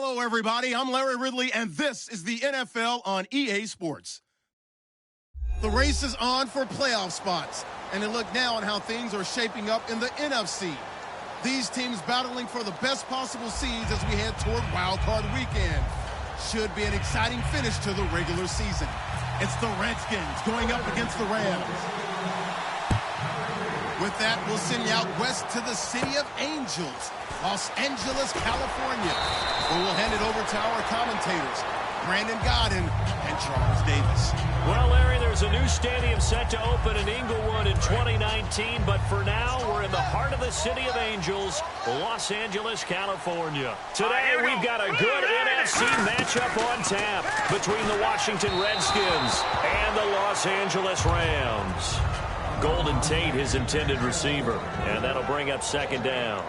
Hello, everybody. I'm Larry Ridley, and this is the NFL on EA Sports. The race is on for playoff spots, and a look now on how things are shaping up in the NFC. These teams battling for the best possible seeds as we head toward Wild Card Weekend. Should be an exciting finish to the regular season. It's the Redskins going up against the Rams. With that, we'll send you out west to the City of Angels, Los Angeles, California, where we'll hand it over to our commentators, Brandon Godden and Charles Davis. Well, Larry, there's a new stadium set to open in Inglewood in 2019, but for now, we're in the heart of the City of Angels, Los Angeles, California. Today, we've got a good NFC matchup on tap between the Washington Redskins and the Los Angeles Rams. Golden Tate, his intended receiver, and that'll bring up second down.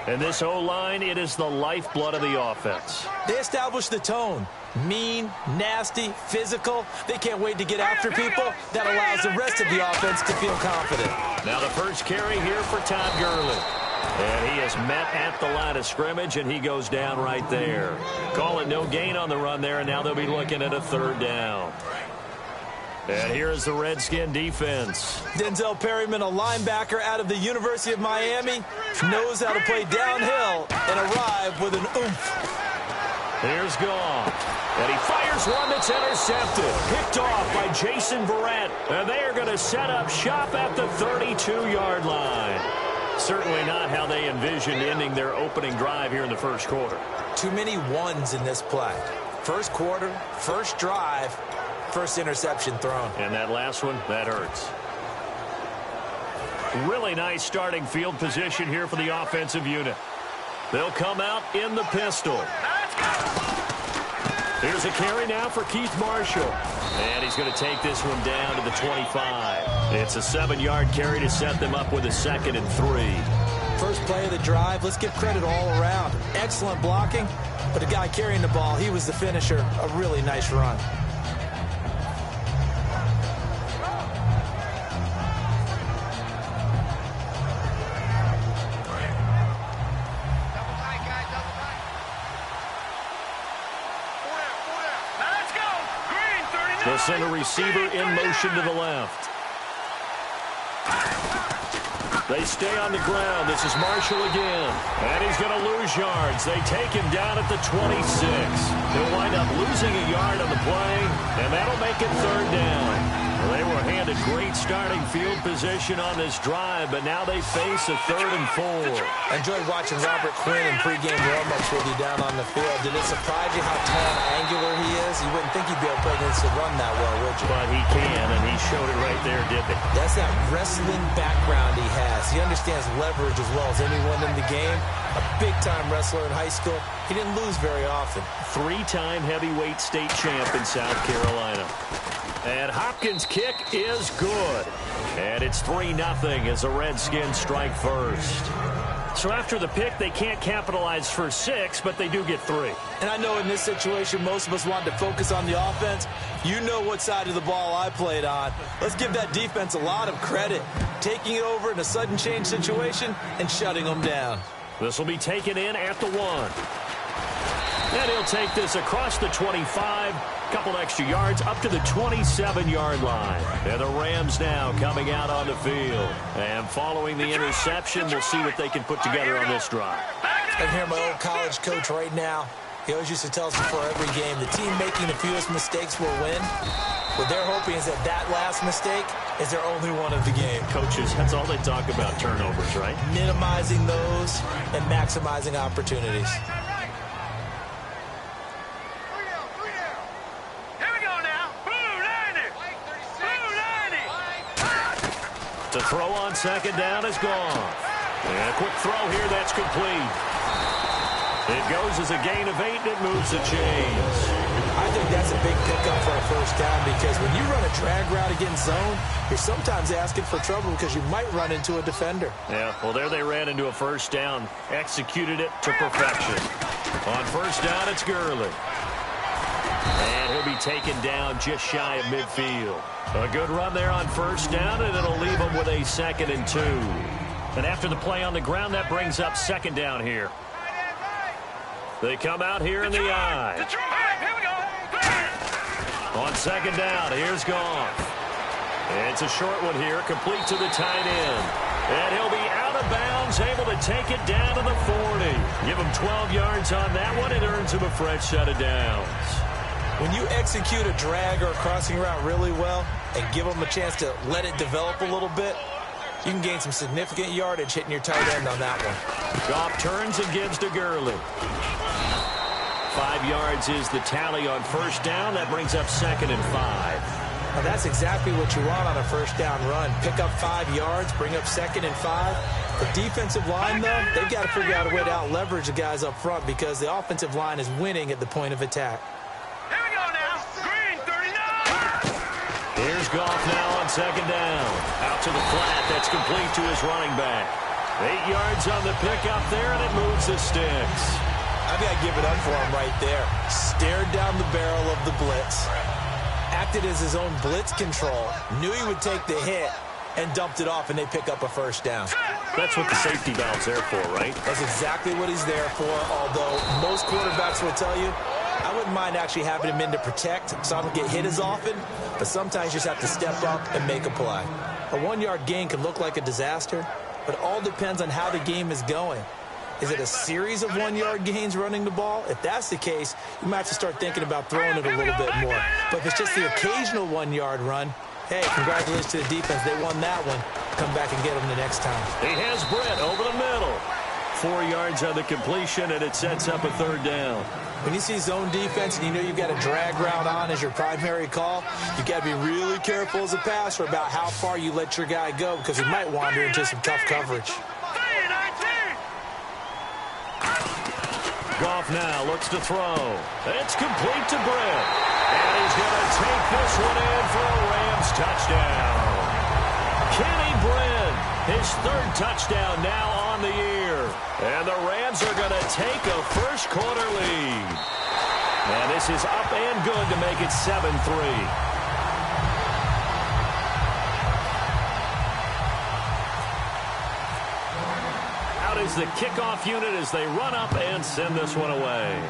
And this O-line, it is the lifeblood of the offense. They established the tone. Mean, nasty, physical. They can't wait to get after people. That allows the rest of the offense to feel confident. Now the first carry here for Todd Gurley. And he is met at the line of scrimmage, and he goes down right there. Call it no gain on the run there, and now they'll be looking at a third down. And here is the Redskin defense. Denzel Perryman, a linebacker out of the University of Miami, knows how to play downhill and arrive with an oomph. Here's Goff. And he fires one that's intercepted. Picked off by Jason Verrett. And they are going to set up shop at the 32-yard line. Certainly not how they envisioned ending their opening drive here in the first quarter. Too many ones in this play. First quarter, first drive, first interception thrown. And that last one, that hurts. Really nice starting field position here for the offensive unit. They'll come out in the pistol. Here's a carry now for Keith Marshall. And he's going to take this one down to the 25. It's a 7-yard carry to set them up with a 2nd and 3. First play of the drive, let's give credit all around. Excellent blocking, but the guy carrying the ball, he was the finisher. A really nice run. They'll send a receiver in motion to the left. They stay on the ground. This is Marshall again. And he's going to lose yards. They take him down at the 26. He'll wind up losing a yard on the play, and that'll make it third down. Well, they were handed great starting field position on this drive, but now they face a 3rd and 4. I enjoyed watching Robert Quinn in pregame warm-ups with you down on the field. Did it surprise you how tall and angular he is? You wouldn't think he'd be able to play against the run that well, would you? But he can, and he showed it right there, didn't he? That's that wrestling background he has. He understands leverage as well as anyone in the game. A big-time wrestler in high school. He didn't lose very often. 3-time heavyweight state champ in South Carolina. And Hopkins' kick is good. And it's 3-0 as the Redskins strike first. So after the pick, they can't capitalize for 6, but they do get 3. And I know in this situation, most of us wanted to focus on the offense. You know what side of the ball I played on. Let's give that defense a lot of credit. Taking it over in a sudden change situation and shutting them down. This will be taken in at the 1. And he'll take this across the 25. Couple extra yards up to the 27-yard line. And the Rams now coming out on the field. And following the interception, we'll see what they can put together on this drive. I hear my old college coach right now. He always used to tell us before every game, the team making the fewest mistakes will win. What they're hoping is that last mistake is their only one of the game. Coaches, that's all they talk about, turnovers, right? Minimizing those and maximizing opportunities. The throw on second down is gone. And a quick throw here, that's complete. It goes as a gain of 8, and it moves the chains. I think that's a big pickup for a first down because when you run a drag route against zone, you're sometimes asking for trouble because you might run into a defender. Yeah, well, there they ran into a first down, executed it to perfection. On first down, it's Gurley. And he'll be taken down just shy of midfield. A good run there on first down, and it'll leave him with a 2nd and 2. And after the play on the ground, that brings up second down here. They come out here in the eye. On second down, here's Goff. It's a short one here, complete to the tight end. And he'll be out of bounds, able to take it down to the 40. Give him 12 yards on that one. It earns him a fresh set of downs. When you execute a drag or a crossing route really well and give them a chance to let it develop a little bit, you can gain some significant yardage hitting your tight end on that one. Goff turns and gives to Gurley. 5 yards is the tally on first down. That brings up 2nd and 5. Now that's exactly what you want on a first down run. Pick up 5 yards, bring up 2nd and 5. The defensive line, though, they've got to figure out a way to out-leverage the guys up front because the offensive line is winning at the point of attack. Here we go now. Green, 39. Here's Goff now on second down. Out to the flat. That's complete to his running back. 8 yards on the pickup there, and it moves the sticks. I've got to give it up for him right there. Stared down the barrel of the blitz. Acted as his own blitz control. Knew he would take the hit and dumped it off, and they pick up a first down. That's what the safety valve's there for, right? That's exactly what he's there for, although most quarterbacks will tell you, I wouldn't mind actually having him in to protect so I don't get hit as often, but sometimes you just have to step up and make a play. A 1-yard gain can look like a disaster, but it all depends on how the game is going. Is it a series of 1-yard gains running the ball? If that's the case, you might have to start thinking about throwing it a little bit more. But if it's just the occasional 1-yard run, hey, congratulations to the defense. They won that one. Come back and get them the next time. He has Brett over the middle. 4 yards on the completion, and it sets up a third down. When you see zone defense and you know you've got a drag route on as your primary call, you've got to be really careful as a passer about how far you let your guy go because he might wander into some tough coverage. Goff now looks to throw. It's complete to Brett. And he's going to take this one in for a Rams touchdown. Kenny Brett, his 3rd touchdown now on the year. And the Rams are going to take a first-quarter lead. And this is up and good to make it 7-3. Is the kickoff unit as they run up and send this one away.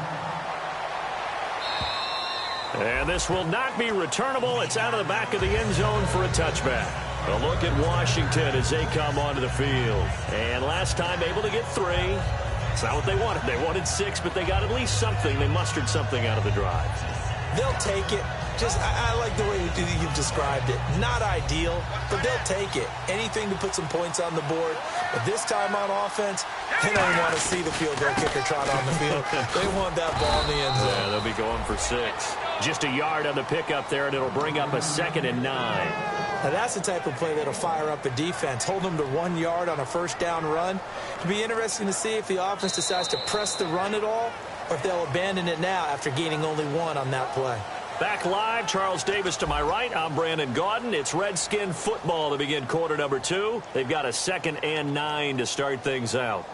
And this will not be returnable. It's out of the back of the end zone for a touchback. A look at Washington as they come onto the field. And last time able to get 3. It's not what they wanted. They wanted 6, but they got at least something. They mustered something out of the drive. They'll take it. Just, I like the way you've described it. Not ideal, but they'll take it. Anything to put some points on the board. But this time on offense, they don't want to see the field goal kicker trot on the field. They want that ball in the end zone. Yeah, they'll be going for 6. Just a yard on the pickup there, and it'll bring up a 2nd and 9. Now that's the type of play that'll fire up a defense. Hold them to 1 yard on a first down run. It'll be interesting to see if the offense decides to press the run at all, or if they'll abandon it now after gaining only 1 on that play. Back live, Charles Davis to my right. I'm Brandon Gaudin. It's Redskin football to begin quarter number 2. They've got a 2nd and 9 to start things out.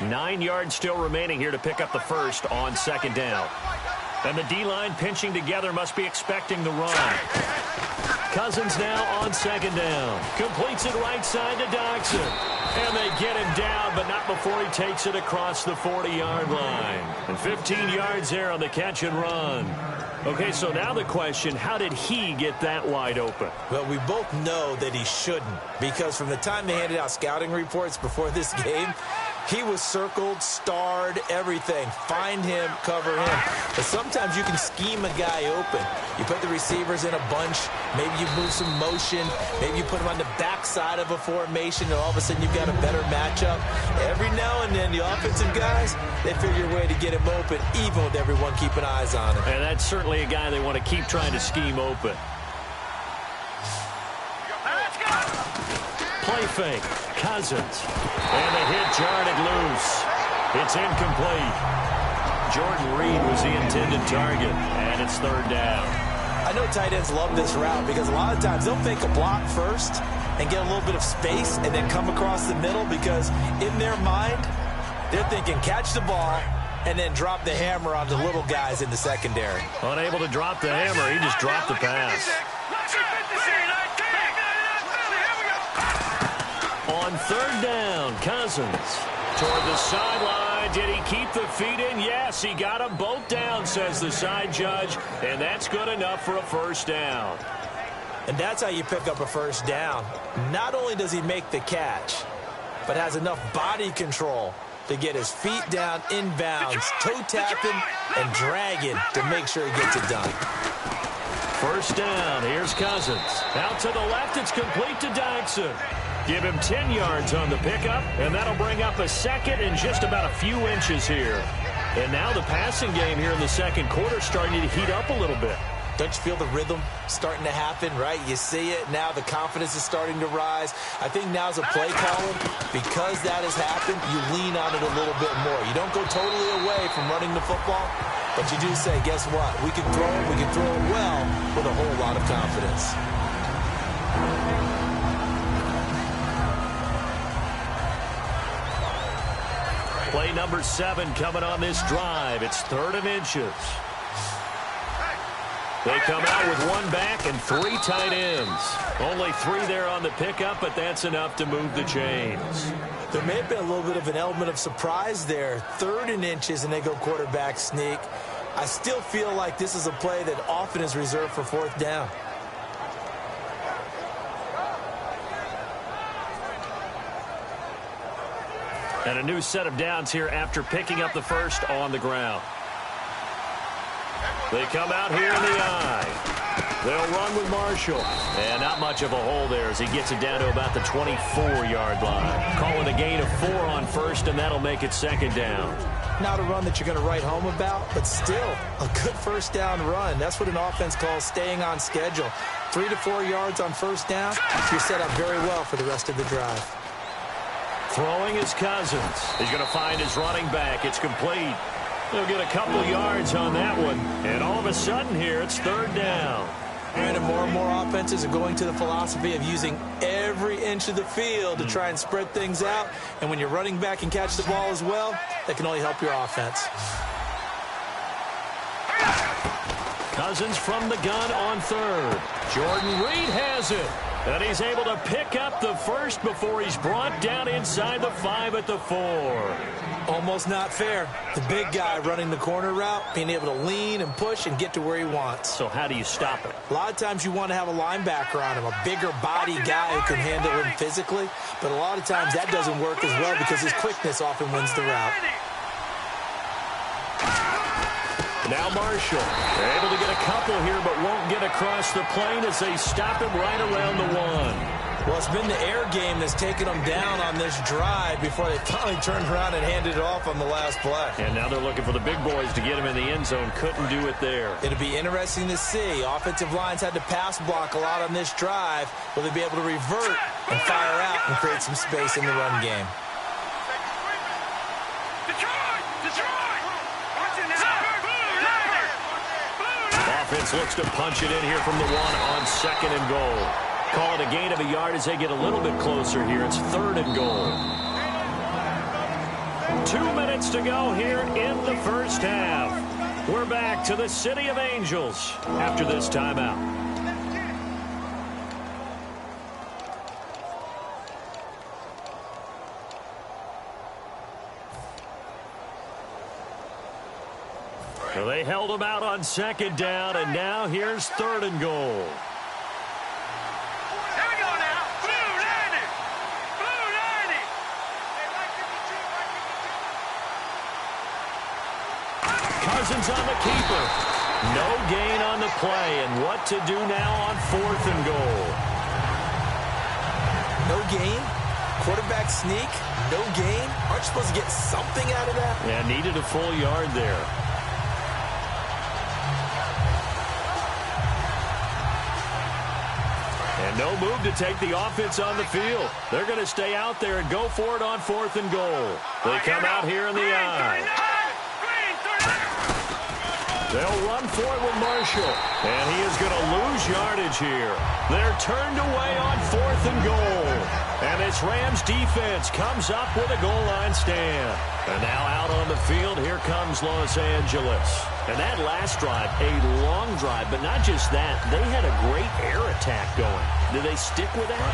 9 yards still remaining here to pick up the first on second down. And the D-line pinching together must be expecting the run. Cousins now on second down. Completes it right side to Dodson. And they get him down, but not before he takes it across the 40-yard line. And 15 yards there on the catch and run. Okay, so now the question, how did he get that wide open? Well, we both know that he shouldn't, because from the time they handed out scouting reports before this game, he was circled, starred, everything. Find him, cover him. But sometimes you can scheme a guy open. You put the receivers in a bunch. Maybe you move some motion. Maybe you put him on the backside of a formation, and all of a sudden you've got a better matchup. Every now and then, the offensive guys, they figure a way to get him open, even with everyone keeping eyes on him. And that's certainly a guy they want to keep trying to scheme open. Play fake. Cousins. And the hit jarred it loose. It's incomplete. Jordan Reed was the intended target, and it's third down. I know tight ends love this route because a lot of times they'll fake a block first and get a little bit of space and then come across the middle because in their mind, they're thinking catch the ball and then drop the hammer on the little guys in the secondary. Unable to drop the hammer, he just dropped the pass. On On third down, Cousins toward the sideline. Did he keep the feet in? Yes, he got them both down, says the side judge, and that's good enough for a first down. And that's how you pick up a first down. Not only does he make the catch, but has enough body control to get his feet down inbounds, toe tapping and dragging to make sure he gets it done. First down, here's Cousins. Out to the left, it's complete to GeTsUm. Give him 10 yards on the pickup, and that'll bring up a second and just about a few inches here. And now the passing game here in the second quarter starting to heat up a little bit. Don't you feel the rhythm starting to happen, right? You see it. Now the confidence is starting to rise. I think now's a play caller. Because that has happened, you lean on it a little bit more. You don't go totally away from running the football, but you do say, guess what? We can throw it well with a whole lot of confidence. Play number 7 coming on this drive. It's 3rd and inches. They come out with 1 back and 3 tight ends. Only 3 there on the pickup, but that's enough to move the chains. There may have been a little bit of an element of surprise there. 3rd and inches, and they go quarterback sneak. I still feel like this is a play that often is reserved for 4th down. And a new set of downs here after picking up the first on the ground. They come out here in the eye. They'll run with Marshall. And not much of a hole there as he gets it down to about the 24-yard line. Calling a gain of 4 on first, and that'll make it 2nd down. Not a run that you're going to write home about, but still a good first down run. That's what an offense calls staying on schedule. 3 to 4 yards on first down. You're set up very well for the rest of the drive. Throwing is Cousins. He's going to find his running back. It's complete. He'll get a couple yards on that one. And all of a sudden here, it's 3rd down. And more and more offenses are going to the philosophy of using every inch of the field to try and spread things out. And when you're running back and catch the ball as well, that can only help your offense. Cousins from the gun on 3rd. Jordan Reed has it. And he's able to pick up the first before he's brought down inside the 5 at the 4. Almost not fair. The big guy running the corner route, being able to lean and push and get to where he wants. So how do you stop it? A lot of times you want to have a linebacker on him, a bigger body guy who can handle him physically. But a lot of times that doesn't work as well because his quickness often wins the route. Now Marshall, they're able to get a couple here, but won't get across the plane as they stop him right around the 1. Well, it's been the air game that's taken them down on this drive before they finally turned around and handed it off on the last play. And now they're looking for the big boys to get him in the end zone. Couldn't do it there. It'll be interesting to see. Offensive lines had to pass block a lot on this drive. Will they be able to revert and fire out and create some space in the run game? Offense looks to punch it in here from the 1 on 2nd and goal. Call it a gain of a yard as they get a little bit closer here. It's 3rd and goal. 2 minutes to go here in the first half. We're back to the City of Angels after this timeout. So they held him out on 2nd down, and now here's 3rd and goal. Cousins on the keeper. No gain on the play, and what to do now on 4th and goal. No gain? Quarterback sneak? No gain? Aren't you supposed to get something out of that? Yeah, needed a full yard there. And no move to take the offense on the field. They're going to stay out there and go for it on 4th and goal. They come out here in the eye. They'll run for it with Marshall. And he is going to lose yardage here. They're turned away on 4th and goal. And this Rams defense comes up with a goal line stand. And now out on the field, here comes Los Angeles. And that last drive, a long drive, but not just that. They had a great air attack going. Do they stick with that?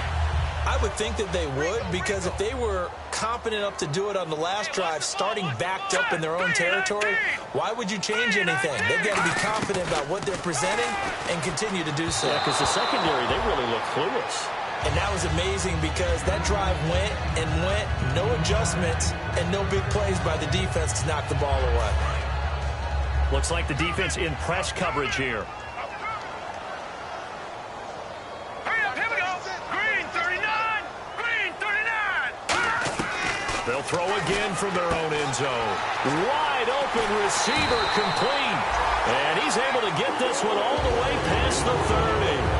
I would think that they would, because if they were competent enough to do it on the last drive, starting backed up in their own territory, why would you change anything? They've got to be confident about what they're presenting and continue to do so. Yeah, because the secondary, they really look clueless. And that was amazing because that drive went and went, no adjustments, and no big plays by the defense to knock the ball away. Looks like the defense in press coverage here. They'll throw again from their own end zone. Wide open receiver complete. And he's able to get this one all the way past the 30.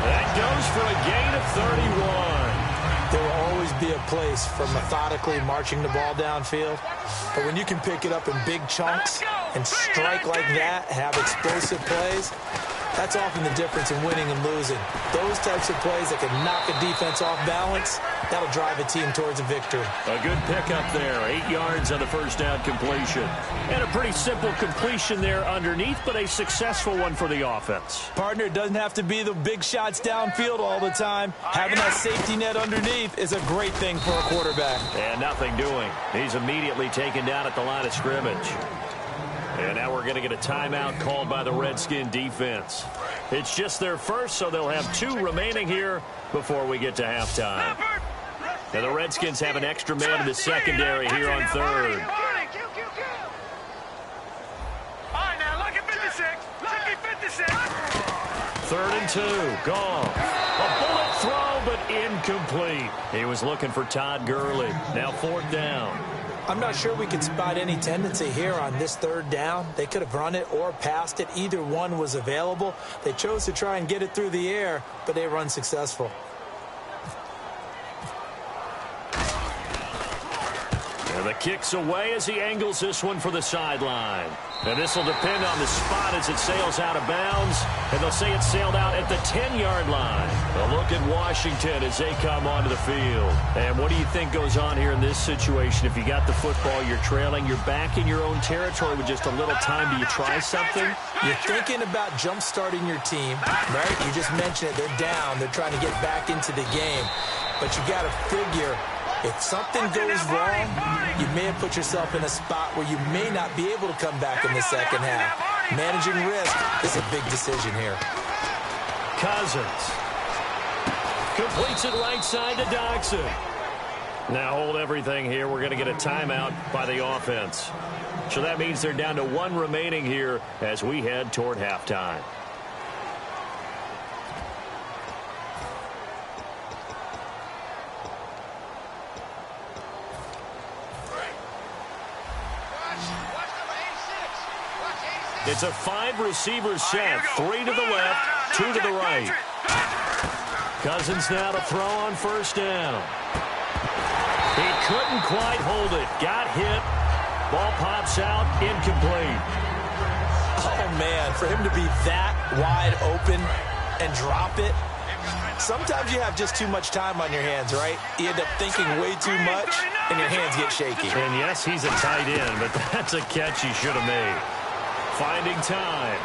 That goes for a gain of 31. There will always be a place for methodically marching the ball downfield. But when you can pick it up in big chunks and strike like that, have explosive plays, that's often the difference in winning and losing. Those types of plays that can knock a defense off balance, that'll drive a team towards a victory. A good pickup there. 8 yards on the first down completion. And a pretty simple completion there underneath, but a successful one for the offense. Partner, it doesn't have to be the big shots downfield all the time. Having that safety net underneath is a great thing for a quarterback. And nothing doing. He's immediately taken down at the line of scrimmage. And now we're going to get a timeout called by the Redskin defense. It's just their first, so they'll have 2 remaining here before we get to halftime. Now the Redskins have an extra man in the secondary here on third. All right, now look at 56. Look at 56. 3rd and 2. Gone. A bullet throw, but incomplete. He was looking for Todd Gurley. Now 4th down. I'm not sure we can spot any tendency here on this 3rd down. They could have run it or passed it. Either one was available. They chose to try and get it through the air, but they were unsuccessful. And the kick's away as he angles this one for the sideline. And this will depend on the spot as it sails out of bounds. And they'll say it sailed out at the 10-yard line. A look at Washington as they come onto the field. And what do you think goes on here in this situation? If you got the football, you're trailing, you're back in your own territory with just a little time. Do you try something? You're thinking about jump-starting your team, right? You just mentioned it. They're down. They're trying to get back into the game. But you got to figure, if something goes wrong, you may have put yourself in a spot where you may not be able to come back in the second half. Managing risk is a big decision here. Cousins completes it right side to Dodson. Now hold everything here. We're going to get a timeout by the offense. So that means they're down to 1 remaining here as we head toward halftime. It's a 5-receiver set. 3 to the left, 2 to the right. Cousins now to throw on 1st down. He couldn't quite hold it. Got hit. Ball pops out. Incomplete. Oh, man, for him to be that wide open and drop it. Sometimes you have just too much time on your hands, right? You end up thinking way too much, and your hands get shaky. And yes, he's a tight end, but that's a catch he should have made. Finding time.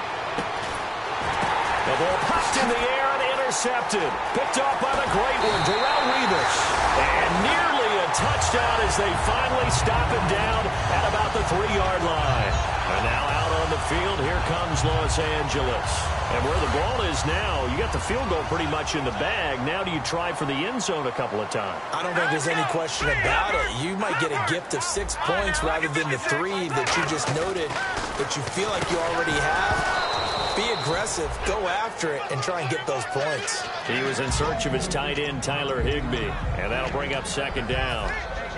The ball popped in the air and intercepted. Picked off by the great one, Darrell Revis. And nearly a touchdown as they finally stop him down at about the 3-yard line. And now out on the field, here comes Los Angeles. And where the ball is now, you got the field goal pretty much in the bag. Now do you try for the end zone a couple of times? I don't think there's any question about it. You might get a gift of 6 points rather than the 3 that you just noted, but you feel like you already have. Be aggressive, go after it, and try and get those points. He was in search of his tight end, Tyler Higbee, and that'll bring up 2nd down.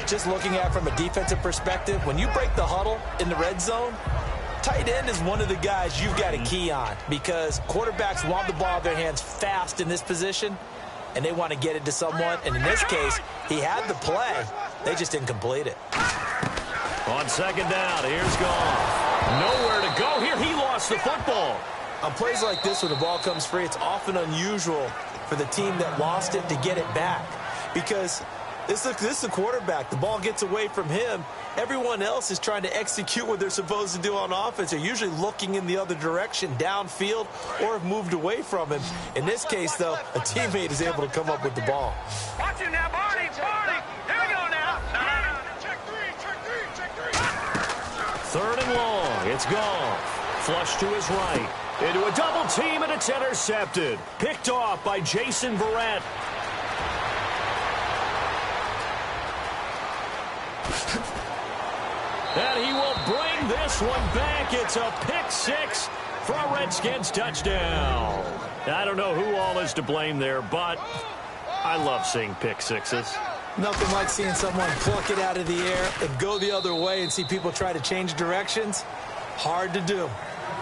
Just looking at it from a defensive perspective, when you break the huddle in the red zone, tight end is one of the guys you've got to key on because quarterbacks want the ball in their hands fast in this position, and they want to get it to someone. And in this case, he had the play. They just didn't complete it. On 2nd down, here's Goff. Nowhere to go here. He lost the football. On plays like this where the ball comes free, it's often unusual for the team that lost it to get it back because this is the quarterback. The ball gets away from him. Everyone else is trying to execute what they're supposed to do on offense. They're usually looking in the other direction, downfield, or have moved away from him. In this case, though, a teammate is able to come up with the ball. Watch him now, Barney. Third and long. It's Goff. Flush to his right. Into a double team, and it's intercepted. Picked off by Jason Verrett. And he will bring this one back. It's a pick six for a Redskins touchdown. I don't know who all is to blame there, but I love seeing pick sixes. Nothing like seeing someone pluck it out of the air and go the other way and see people try to change directions. Hard to do.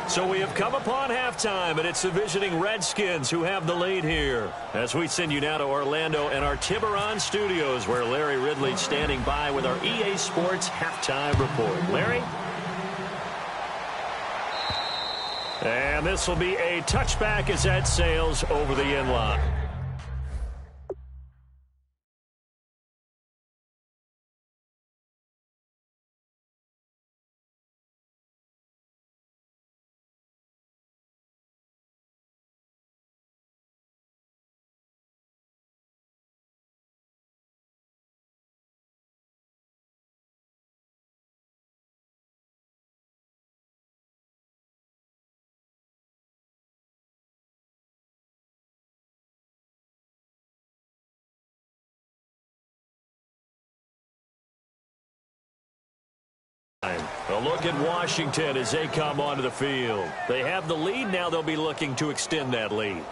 So we have come upon halftime, and it's the visiting Redskins who have the lead here. As we send you now to Orlando and our Tiburon studios, where Larry Ridley's standing by with our EA Sports halftime report. Larry? And this will be a touchback as that sails over the end line. A look at Washington as they come onto the field. They have the lead. Now they'll be looking to extend that lead.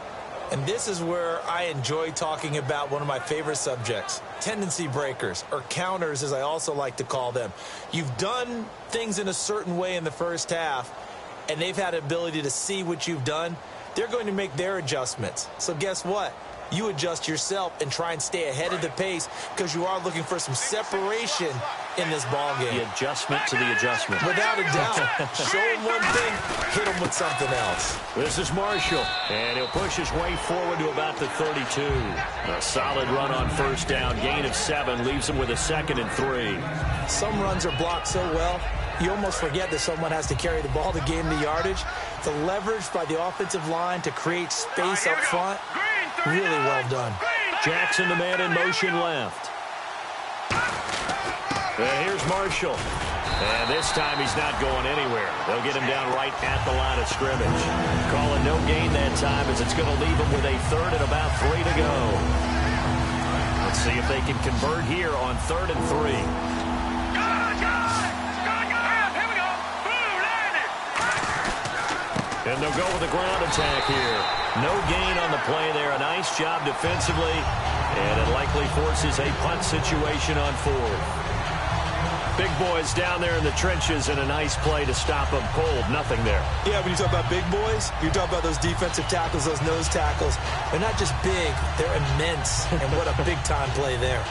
And this is where I enjoy talking about one of my favorite subjects, tendency breakers, or counters as I also like to call them. You've done things in a certain way in the first half, and they've had the ability to see what you've done. They're going to make their adjustments. So guess what? You adjust yourself and try and stay ahead of the pace because you are looking for some separation in this ball game. The adjustment to the adjustment. Without a doubt. Show him one thing, hit him with something else. This is Marshall, and he'll push his way forward to about the 32. A solid run on first down, gain of 7, leaves him with a 2nd and 3. Some runs are blocked so well, you almost forget that someone has to carry the ball to gain the yardage. The leverage by the offensive line to create space up front, really well done. Jackson, the man in motion left. And here's Marshall. And this time he's not going anywhere. They'll get him down right at the line of scrimmage. Calling no gain that time as it's going to leave him with a 3rd and about 3 to go. Let's see if they can convert here on 3rd and 3. And they'll go with a ground attack here. No gain on the play there. A nice job defensively. And it likely forces a punt situation on 4th. Big boys down there in the trenches, and a nice play to stop them cold. Nothing there. Yeah, when you talk about big boys, you're talking about those defensive tackles, those nose tackles. They're not just big, they're immense. And what a big-time play there.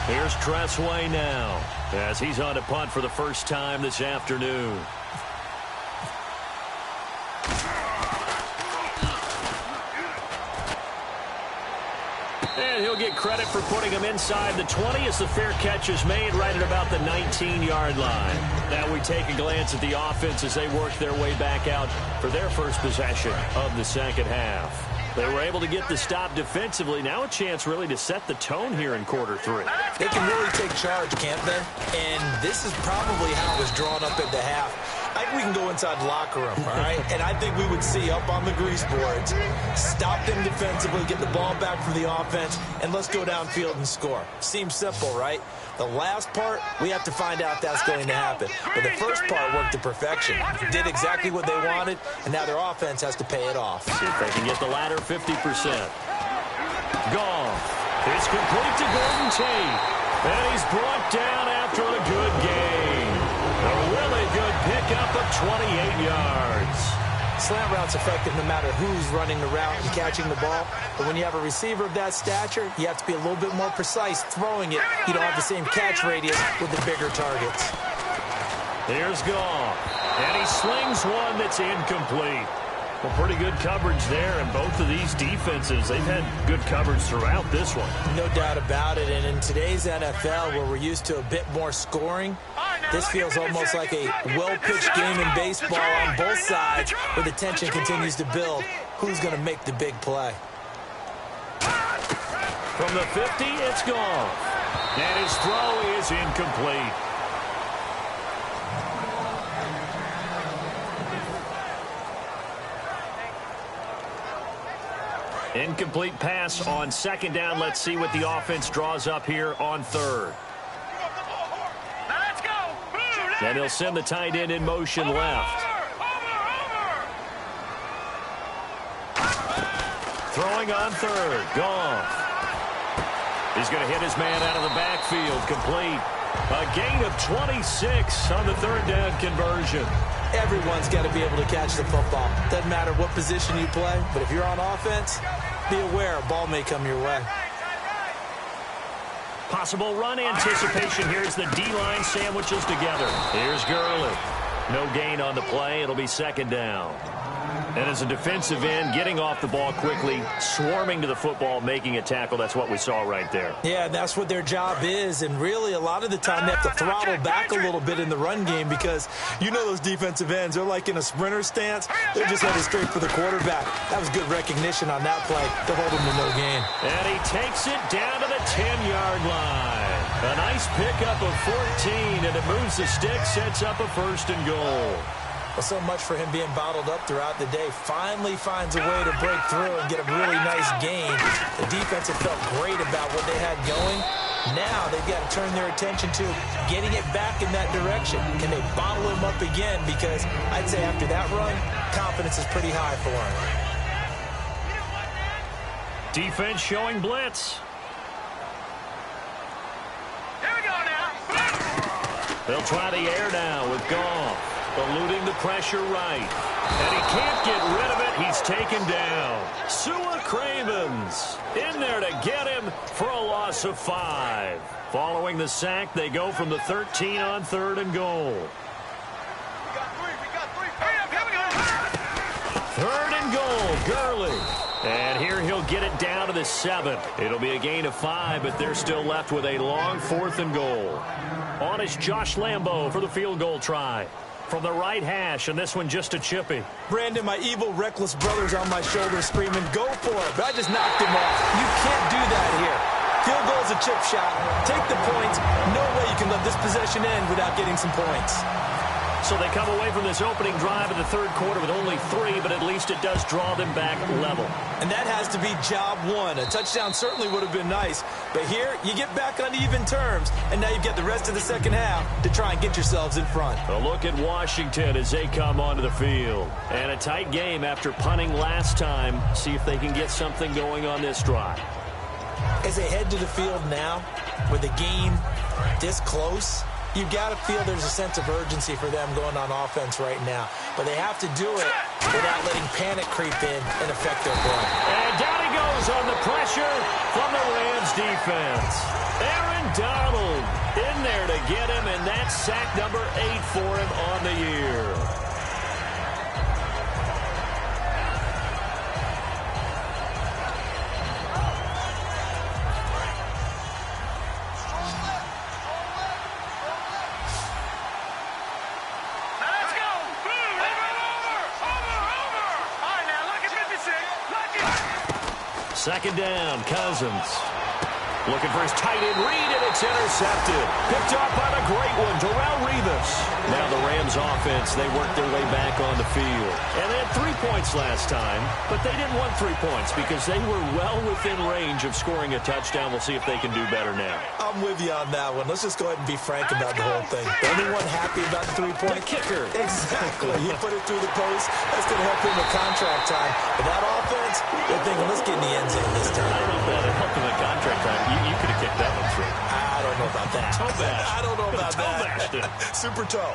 Here's Tressway now, as he's on to punt for the first time this afternoon. And he'll get credit for putting him inside the 20 as the fair catch is made right at about the 19-yard line. Now we take a glance at the offense as they work their way back out for their first possession of the second half. They were able to get the stop defensively. Now a chance really to set the tone here in quarter 3. They can really take charge, can't they? And this is probably how it was drawn up at the half. I think we can go inside the locker room, all right? And I think we would see up on the grease boards, stop them defensively, get the ball back for the offense, and let's go downfield and score. Seems simple, right? The last part, we have to find out that's going to happen. But the first part worked to perfection. Did exactly what they wanted, and now their offense has to pay it off. See if they can get the latter 50%. Goff. It's complete to Gordon Tate. And he's brought down after a good gain. A really good pickup of 28 yards. Slant route's effective no matter who's running the route and catching the ball. But when you have a receiver of that stature, you have to be a little bit more precise throwing it. You don't have the same catch radius with the bigger targets. Here's Goff. And he slings one that's incomplete. Well, pretty good coverage there, and both of these defenses, they've had good coverage throughout this one. No doubt about it, and in today's NFL, where we're used to a bit more scoring, this feels almost like a well-pitched game in baseball on both sides, where the tension continues to build. Who's going to make the big play? From the 50, it's Goff. And his throw is incomplete. Incomplete pass on second down. Let's see what the offense draws up here on third. Let's go. And he'll send the tight end in motion left. Throwing on third. Goff. He's going to hit his man out of the backfield. Complete. A gain of 26 on the third down conversion. Everyone's got to be able to catch the football. Doesn't matter what position you play, but if you're on offense, be aware a ball may come your way. Possible run anticipation. Here's the D-line sandwiches together. Here's Gurley. No gain on the play. It'll be second down. And as a defensive end, getting off the ball quickly, swarming to the football, making a tackle, that's what we saw right there. Yeah, that's what their job is. And really, a lot of the time, they have to throttle back a little bit in the run game because you know those defensive ends, they're like in a sprinter stance. They're just headed straight for the quarterback. That was good recognition on that play to hold him to no gain. And he takes it down to the 10-yard line. A nice pickup of 14, and it moves the stick, sets up a first and goal. Well, so much for him being bottled up throughout the day. Finally finds a way to break through and get a really nice gain. The defense had felt great about what they had going. Now they've got to turn their attention to getting it back in that direction. Can they bottle him up again? Because I'd say after that run, confidence is pretty high for him. Defense showing blitz. Here we go now. They'll try the air now with Goff. Eluding the pressure right. And he can't get rid of it. He's taken down. Sua Cravens in there to get him for a loss of 5. Following the sack, they go from the 13 on third and goal. We got three. Here we go. Third and goal, Gurley. And here he'll get it down to the 7. It'll be a gain of 5, but they're still left with a long 4th and goal. On is Josh Lambo for the field goal try. From the right hash, and this one just a chippy. Brandon, my evil, reckless brother's on my shoulder screaming, go for it, but I just knocked him off. You can't do that here. Field goal's a chip shot. Take the points. No way you can let this possession end without getting some points. So they come away from this opening drive in the third quarter with only 3, but at least it does draw them back level. And that has to be job one. A touchdown certainly would have been nice. But here, you get back on even terms, and now you've got the rest of the second half to try and get yourselves in front. A look at Washington as they come onto the field. And a tight game after punting last time. See if they can get something going on this drive. As they head to the field now, with the game this close, you've got to feel there's a sense of urgency for them going on offense right now. But they have to do it without letting panic creep in and affect their play. And down he goes on the pressure from the Rams defense. Aaron Donald in there to get him, and that's sack number 8 for him on the year. Second down, Cousins. Looking for his tight end read, and it's intercepted. Picked up by the great one, Darrelle Revis. Now the Rams offense, they worked their way back on the field. And they had 3 points last time, but they didn't want 3 points because they were well within range of scoring a touchdown. We'll see if they can do better now. I'm with you on that one. Let's just go ahead and be frank about the whole thing. The only one happy about the 3-point? The kicker. Exactly. You put it through the post. That's going to help him with contract time. But that offense, they're thinking, let's get in the end zone this time. I don't know if that helped him with contract time. You could have kicked that one through. I don't know about that. Toe bash. I don't know about Toe bashed it. that. Super toe.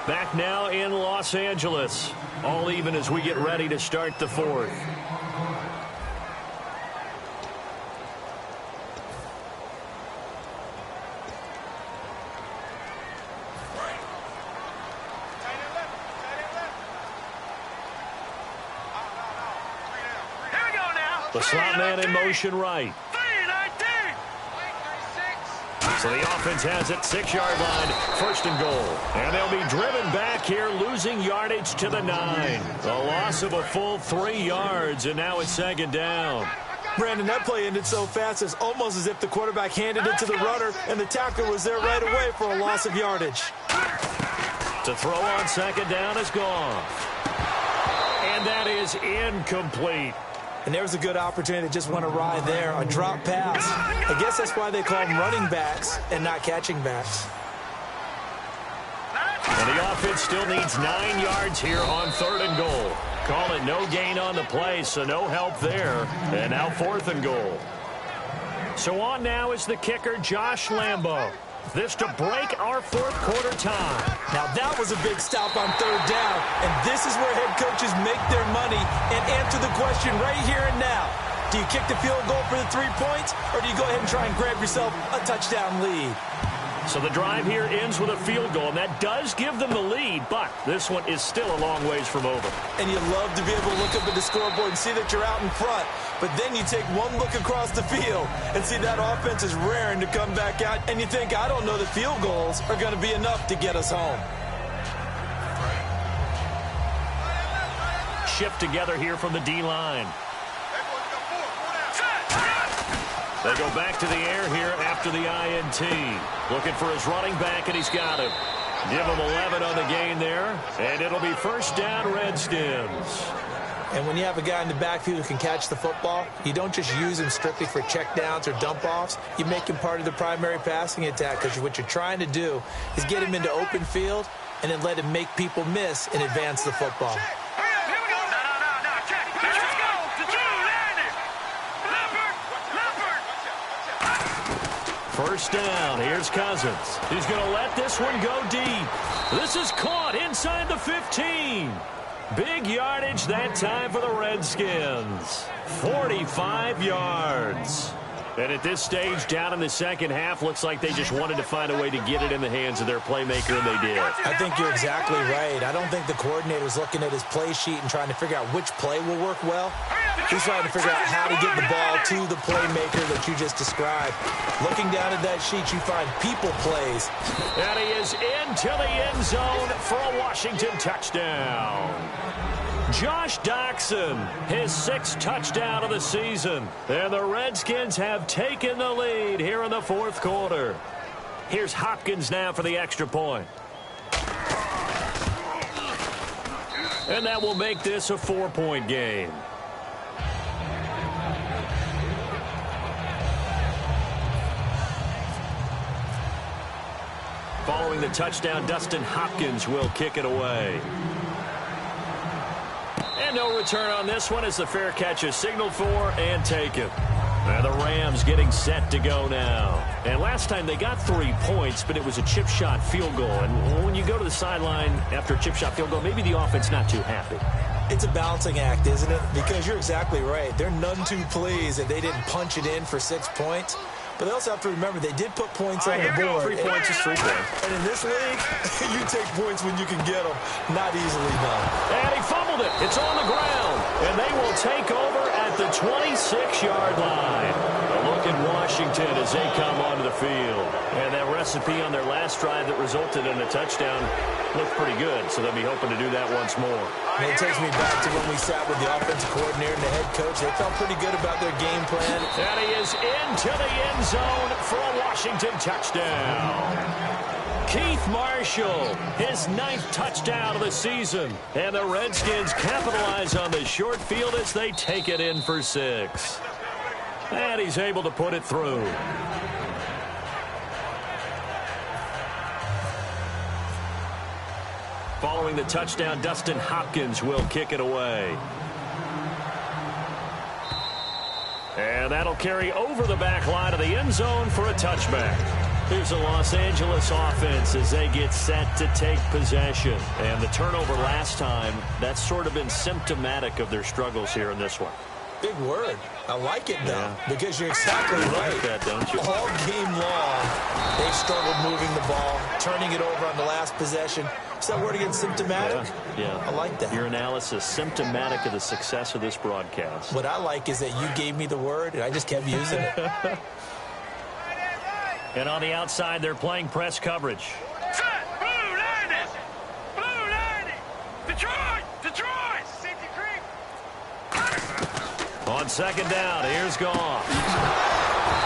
Back now in Los Angeles. All even as we get ready to start the 4th. Here we go now. The slot man in motion right. 3-19. So the offense has it, 6-yard line, 1st and goal. And they'll be driven back here, losing yardage to the 9. A loss of a full 3 yards, and now it's 2nd down. Brandon, that play ended so fast, it's almost as if the quarterback handed it to the runner, and the tackler was there right away for a loss of yardage. To throw on 2nd down is gone. And that is incomplete. And there was a good opportunity that just went awry there, a drop pass. I guess that's why they call them running backs and not catching backs. And the offense still needs 9 yards here on 3rd and goal. Call it no gain on the play, so no help there. And now 4th and goal. So on now is the kicker, Josh Lambo. This to break our 4th quarter tie. Now that was a big stop on 3rd down, and this is where head coaches make their money and answer the question right here and now. Do you kick the field goal for the 3 points, or do you go ahead and try and grab yourself a touchdown lead? So the drive here ends with a field goal, and that does give them the lead, but this one is still a long ways from over. And you love to be able to look up at the scoreboard and see that you're out in front, but then you take one look across the field and see that offense is raring to come back out, and you think, I don't know that field goals are going to be enough to get us home. Shift together here from the D-line. They go back to the air here after the INT. Looking for his running back, and he's got him. Give him 11 on the gain there, and it'll be 1st down, Redskins. And when you have a guy in the backfield who can catch the football, you don't just use him strictly for checkdowns or dump-offs. You make him part of the primary passing attack, because what you're trying to do is get him into open field and then let him make people miss and advance the football. First down, here's Cousins. He's going to let this one go deep. This is caught inside the 15. Big yardage that time for the Redskins. 45 yards. And at this stage, down in the second half, looks like they just wanted to find a way to get it in the hands of their playmaker, and they did. I think you're exactly right. I don't think the coordinator's looking at his play sheet and trying to figure out which play will work well. He's trying to figure out how to get the ball to the playmaker that you just described. Looking down at that sheet, you find people plays. And he is into the end zone for a Washington touchdown. Josh Doxson, his 6th touchdown of the season. And the Redskins have taken the lead here in the 4th quarter. Here's Hopkins now for the extra point. And that will make this a 4-point game. Following the touchdown, Dustin Hopkins will kick it away. And no return on this one as the fair catch is signaled for and taken. And the Rams getting set to go now. And last time they got 3 points, but it was a chip shot field goal. And when you go to the sideline after a chip shot field goal, maybe the offense not too happy. It's a balancing act, isn't it? Because you're exactly right. They're none too pleased that they didn't punch it in for 6 points. But they also have to remember they did put points on the board. 3 points is 3 points. And in this league, you take points when you can get them. Not easily done. And he fumbled it. It's on the ground. And they will take over at the 26-yard line. A look at Washington as they come onto the field. And that recipe on their last drive that resulted in a touchdown looked pretty good. So they'll be hoping to do that once more. And it takes me back to when we sat with the offensive coordinator and the head coach. They felt pretty good about their game plan. And he is into the end zone for a Washington touchdown. Keith Marshall, his 9th touchdown of the season. And the Redskins capitalize on the short field as they take it in for 6. And he's able to put it through. Following the touchdown, Dustin Hopkins will kick it away. And that'll carry over the back line of the end zone for a touchback. Here's the Los Angeles offense as they get set to take possession. And the turnover last time, that's sort of been symptomatic of their struggles here in this one. Big word. I like it, though, because you're exactly right. Like that, don't you? All game long, they've struggled moving the ball, turning it over on the last possession. Is that word again, symptomatic? Yeah. I like that. Your analysis, symptomatic of the success of this broadcast. What I like is that you gave me the word, and I just kept using it. And on the outside, they're playing press coverage. Set. Blue 90. Blue 90. Detroit. Detroit. Safety creek. On second down, here's Goff.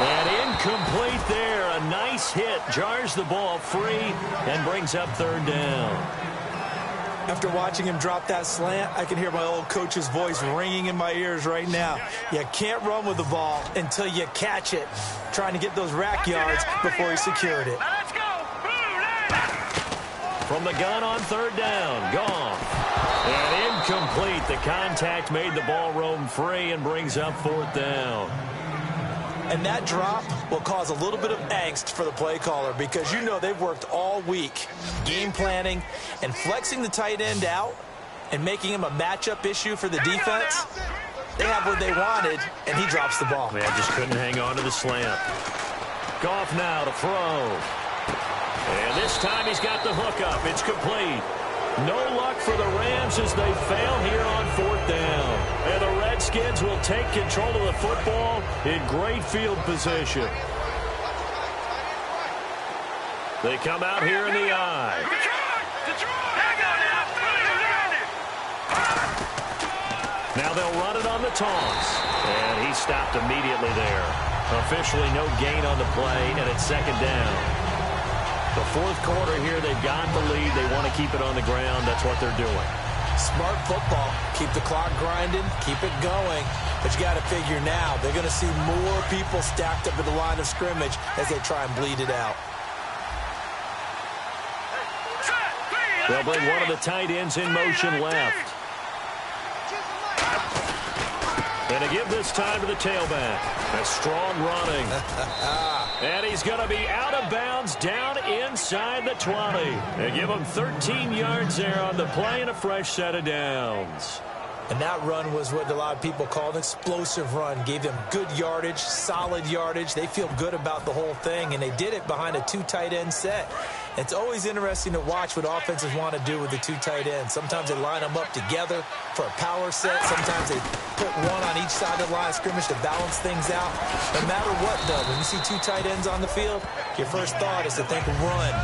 And incomplete there. A nice hit. Jars the ball free and brings up third down. After watching him drop that slant, I can hear my old coach's voice ringing in my ears right now. You can't run with the ball until you catch it. Trying to get those rack yards before he secured it. Let's go. Blue 90. From the gun on third down, Goff. And incomplete. The contact made the ball roam free and brings up fourth down. And that drop will cause a little bit of angst for the play caller because you know they've worked all week game planning and flexing the tight end out and making him a matchup issue for the defense. They have what they wanted, and he drops the ball. Man, just couldn't hang on to the slant. Goff now to throw. And this time he's got the hook up. It's complete. No luck for the Rams as they fail here on fourth down. And the Redskins will take control of the football in great field position. They come out here in the eye. Now they'll run it on the toss. And he stopped immediately there. Officially no gain on the play, and it's second down. The fourth quarter here, they've got the lead. They want to keep it on the ground. That's what they're doing. Smart football. Keep the clock grinding. Keep it going. But you got to figure now, they're going to see more people stacked up at the line of scrimmage as they try and bleed it out. They'll bring one of the tight ends in motion left. And to give this time to the tailback. A strong running. And he's going to be out of bounds down inside the 20. They give him 13 yards there on the play and a fresh set of downs. And that run was what a lot of people call an explosive run. Gave them good yardage, solid yardage. They feel good about the whole thing, and they did it behind a two tight end set. It's always interesting to watch what offenses want to do with the two tight ends. Sometimes they line them up together for a power set. Sometimes they put one on each side of the line of scrimmage to balance things out. No matter what, though, when you see two tight ends on the field, your first thought is to think run.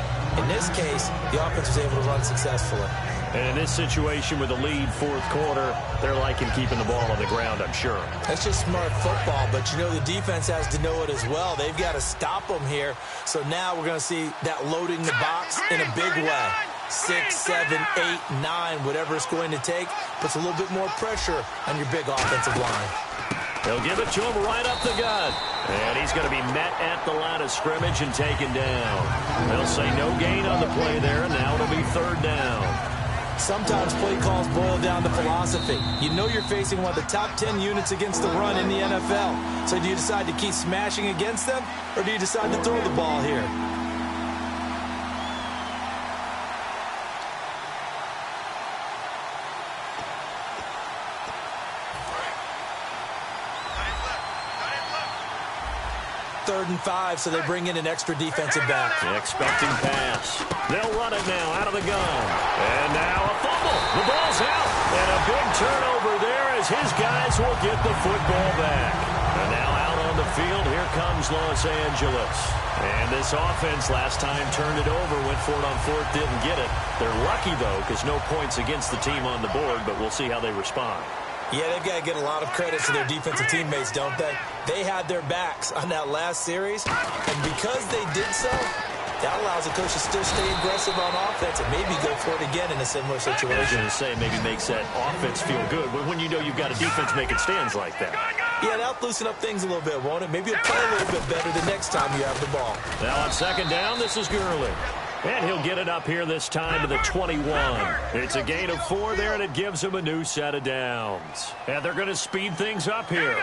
In this case, the offense was able to run successfully. And in this situation with the lead fourth quarter, they're liking keeping the ball on the ground, I'm sure. That's just smart football, but you know the defense has to know it as well. They've got to stop them here. So now we're going to see that loading the box in a big way. 6, 7, 8, 9, whatever it's going to take, puts a little bit more pressure on your big offensive line. They'll give it to him right up the gut. And he's going to be met at the line of scrimmage and taken down. They'll say no gain on the play there, and now it'll be third down. Sometimes play calls boil down to philosophy. You know you're facing one of the top 10 units against the run in the NFL. So do you decide to keep smashing against them, or do you decide to throw the ball here? Third and 5, so they bring in an extra defensive back. Expecting pass. They'll run it now out of the gun. And now a fumble. The ball's out. And a big turnover there as his guys will get the football back. And now out on the field, here comes Los Angeles. And this offense last time turned it over, went for it on fourth, didn't get it. They're lucky, though, because no points against the team on the board, but we'll see how they respond. Yeah, they've got to get a lot of credit to their defensive teammates, don't they? They had their backs on that last series, and because they did so, that allows the coach to still stay aggressive on offense and maybe go for it again in a similar situation. I was going to say, maybe makes that offense feel good, but when you know you've got a defense making stands like that. Yeah, that'll loosen up things a little bit, won't it? Maybe you'll play a little bit better the next time you have the ball. Now on second down, this is Gurley. And he'll get it up here this time to the 21. It's a gain of 4 there, and it gives him a new set of downs. And they're going to speed things up here.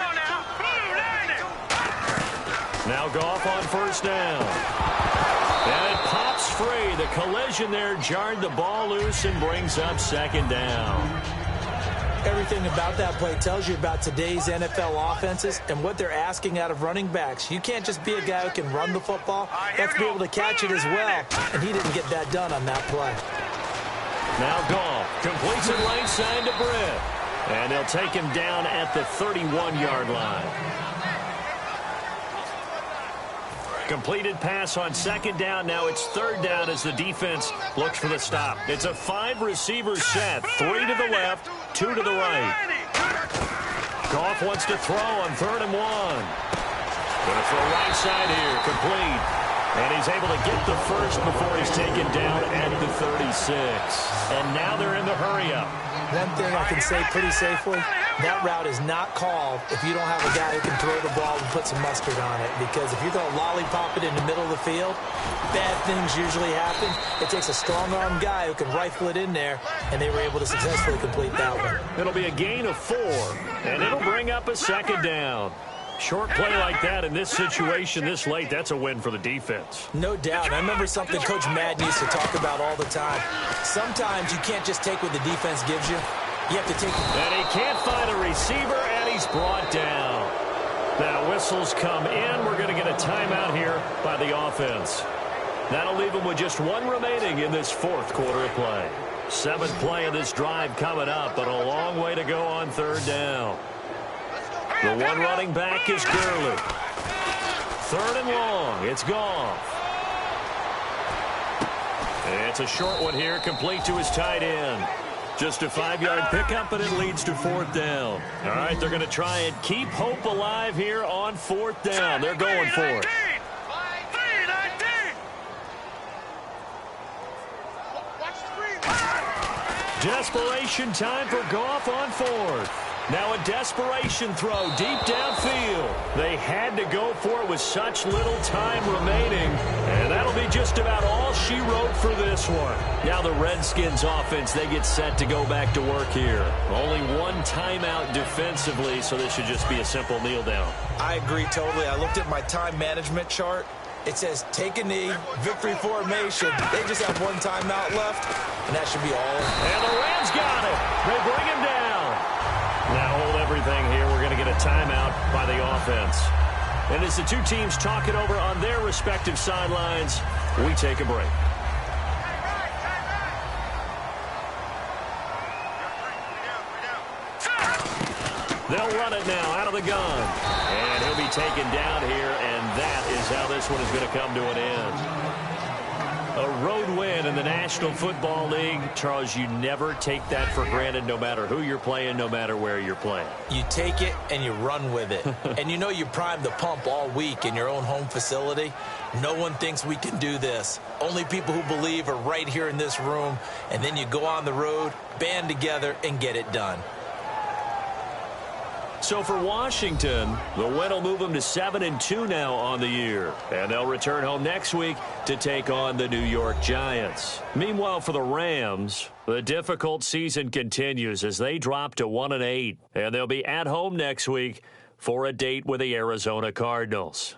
Now Goff on first down. And it pops free. The collision there jarred the ball loose and brings up second down. Everything about that play tells you about today's NFL offenses and what they're asking out of running backs. You can't just be a guy who can run the football. You have to be able to catch it as well, and he didn't get that done on that play. Now Goff completes it right side to Britt. And they'll take him down at the 31-yard line. Completed pass on second down. Now it's third down as the defense looks for the stop. It's a 5-receiver set. 3 to the left, 2 to the right. Goff wants to throw on 3rd and 1. Going to throw right side here. Complete. And he's able to get the first before he's taken down at the 36. And now they're in the hurry-up. One thing I can say pretty safely, that route is not called if you don't have a guy who can throw the ball and put some mustard on it. Because if you're going to lollipop it in the middle of the field, bad things usually happen. It takes a strong-arm guy who can rifle it in there, and they were able to successfully complete that one. It'll be a gain of 4, and it'll bring up a second down. Short play like that in this situation this late, that's a win for the defense. No doubt. I remember something Coach Madden used to talk about all the time. Sometimes you can't just take what the defense gives you. You have to take it. And he can't find a receiver, and he's brought down. Now whistles come in. We're going to get a timeout here by the offense. That'll leave them with just 1 remaining in this 4th quarter of play. 7th play of this drive coming up, but a long way to go on 3rd down. The one running back is Gurley. 3rd and long. It's Goff. It's a short one here, complete to his tight end. Just a 5-yard pickup, and it leads to 4th down. All right, they're going to try and keep hope alive here on 4th down. They're going for it. Desperation time for Goff on 4th. Now a desperation throw deep downfield. They had to go for it with such little time remaining. And that'll be just about all she wrote for this one. Now the Redskins offense, they get set to go back to work here. Only 1 timeout defensively, so this should just be a simple kneel down. I agree totally. I looked at my time management chart. It says take a knee, victory formation. They just have 1 timeout left, and that should be all. And the Rams got it. They bring him down. Now hold everything here. We're going to get a timeout by the offense. And as the 2 teams talk it over on their respective sidelines, we take a break. They'll run it now out of the gun. And he'll be taken down here, and that is how this one is going to come to an end. A road win in the National Football League. Charles, you never take that for granted no matter who you're playing, no matter where you're playing. You take it and you run with it. And you know you primed the pump all week in your own home facility. No one thinks we can do this. Only people who believe are right here in this room. And then you go on the road, band together, and get it done. So for Washington, the win will move them to 7-2 now on the year. And they'll return home next week to take on the New York Giants. Meanwhile, for the Rams, the difficult season continues as they drop to 1-8. And they'll be at home next week for a date with the Arizona Cardinals.